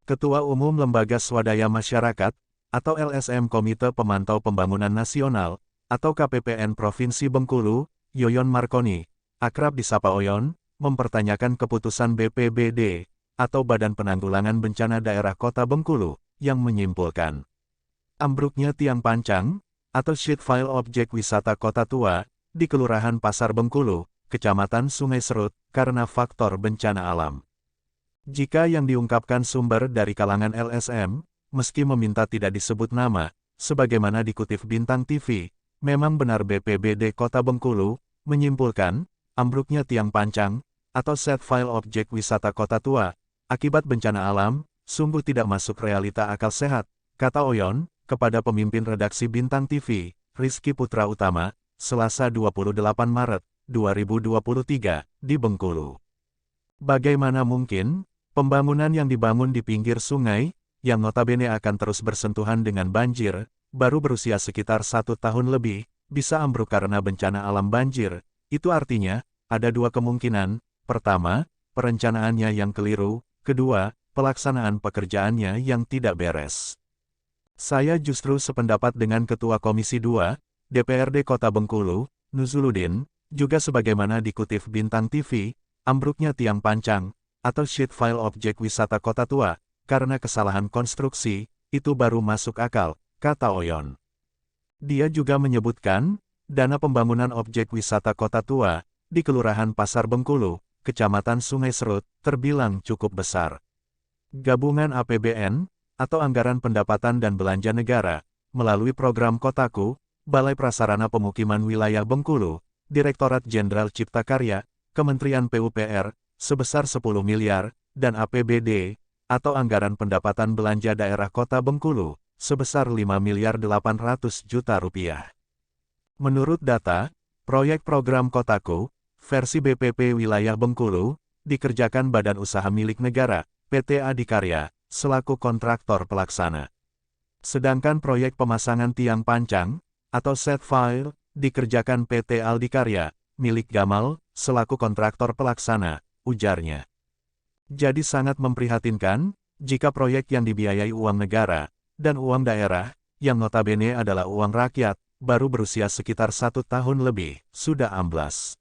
Ketua Umum Lembaga Swadaya Masyarakat, atau LSM Komite Pemantau Pembangunan Nasional, atau KPPN Provinsi Bengkulu, Yoyon Marconi, akrab disapa Oyon, mempertanyakan keputusan BPBD, atau Badan Penanggulangan Bencana Daerah Kota Bengkulu, yang menyimpulkan ambruknya tiang pancang, atau sheet file objek wisata Kota Tua, di Kelurahan Pasar Bengkulu, Kecamatan Sungai Serut, karena faktor bencana alam. Jika yang diungkapkan sumber dari kalangan LSM, meski meminta tidak disebut nama, sebagaimana dikutip Bintang TV, memang benar BPBD Kota Bengkulu, menyimpulkan, ambruknya tiang pancang, atau set file objek wisata Kota Tua, akibat bencana alam, sungguh tidak masuk realita akal sehat, kata Oyon, kepada pemimpin redaksi Bintang TV, Rizky Putra Utama, Selasa 28 Maret, 2023, di Bengkulu. Bagaimana mungkin, pembangunan yang dibangun di pinggir sungai, yang notabene akan terus bersentuhan dengan banjir, baru berusia sekitar 1 tahun lebih, bisa ambruk karena bencana alam banjir. Itu artinya, ada dua kemungkinan. Pertama, perencanaannya yang keliru. Kedua, pelaksanaan pekerjaannya yang tidak beres. Saya justru sependapat dengan Ketua Komisi 2, DPRD Kota Bengkulu, Nuzuluddin, juga sebagaimana dikutip Bintang TV, ambruknya tiang pancang, atau sheet file objek wisata Kota Tua, karena kesalahan konstruksi, itu baru masuk akal, kata Oyon. Dia juga menyebutkan, dana pembangunan objek wisata Kota Tua, di Kelurahan Pasar Bengkulu, Kecamatan Sungai Serut, terbilang cukup besar. Gabungan APBN, atau Anggaran Pendapatan dan Belanja Negara, melalui program Kotaku, Balai Prasarana Pemukiman Wilayah Bengkulu, Direktorat Jenderal Cipta Karya, Kementerian PUPR, sebesar 10 miliar, dan APBD, atau Anggaran Pendapatan Belanja Daerah Kota Bengkulu, sebesar 5 miliar 800 juta rupiah. Menurut data, proyek program Kotaku, versi BPP Wilayah Bengkulu, dikerjakan Badan Usaha Milik Negara, PT Adikarya, selaku kontraktor pelaksana. Sedangkan proyek pemasangan tiang pancang, atau set file, dikerjakan PT Aldikarya, milik Gamal, selaku kontraktor pelaksana, ujarnya. Jadi sangat memprihatinkan, jika proyek yang dibiayai uang negara, dan uang daerah, yang notabene adalah uang rakyat, baru berusia sekitar 1 tahun lebih, sudah amblas.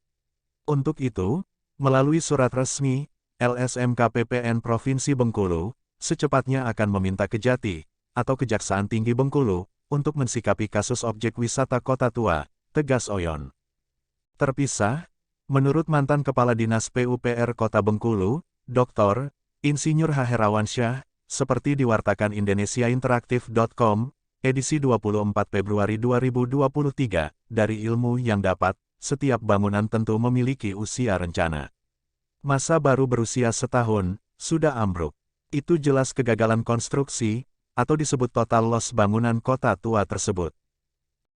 Untuk itu, melalui surat resmi, LSM KPPN Provinsi Bengkulu, secepatnya akan meminta Kejati, atau Kejaksaan Tinggi Bengkulu, untuk mensikapi kasus objek wisata Kota Tua, tegas Oyon. Terpisah, menurut mantan Kepala Dinas PUPR Kota Bengkulu, Dr. Insinyur H. Herawansyah, seperti diwartakan indonesiainteraktif.com, edisi 24 Februari 2023, dari ilmu yang dapat, setiap bangunan tentu memiliki usia rencana. Masa baru berusia setahun, sudah ambruk. Itu jelas kegagalan konstruksi, atau disebut total loss bangunan Kota Tua tersebut.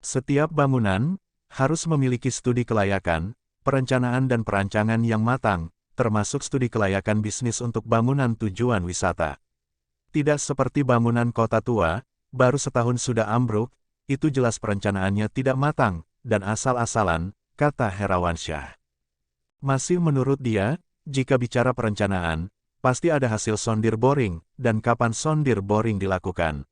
Setiap bangunan, harus memiliki studi kelayakan, perencanaan dan perancangan yang matang, termasuk studi kelayakan bisnis untuk bangunan tujuan wisata. Tidak seperti bangunan Kota Tua, baru setahun sudah ambruk, itu jelas perencanaannya tidak matang, dan asal-asalan, kata Herawansyah. Masih menurut dia, jika bicara perencanaan, pasti ada hasil sondir boring, dan kapan sondir boring dilakukan.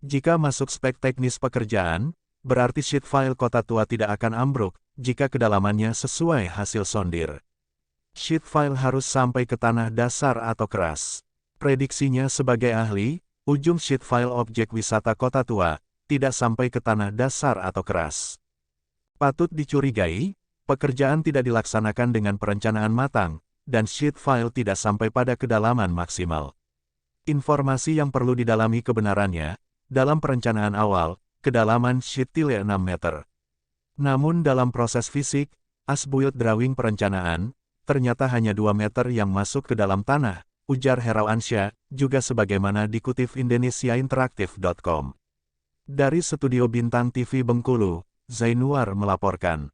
Jika masuk spek teknis pekerjaan, berarti sheet file Kota Tua tidak akan ambruk, jika kedalamannya sesuai hasil sondir. Sheet file harus sampai ke tanah dasar atau keras. Prediksinya sebagai ahli, ujung sheet file objek wisata Kota Tua, tidak sampai ke tanah dasar atau keras. Patut dicurigai, pekerjaan tidak dilaksanakan dengan perencanaan matang, dan sheet file tidak sampai pada kedalaman maksimal. Informasi yang perlu didalami kebenarannya, dalam perencanaan awal, kedalaman sheet tile 6 meter. Namun dalam proses fisik, as-built drawing perencanaan, ternyata hanya 2 meter yang masuk ke dalam tanah, ujar Herawansyah, juga sebagaimana dikutip indonesiainteraktif.com. Dari Studio Bintang TV Bengkulu, Zainuar melaporkan.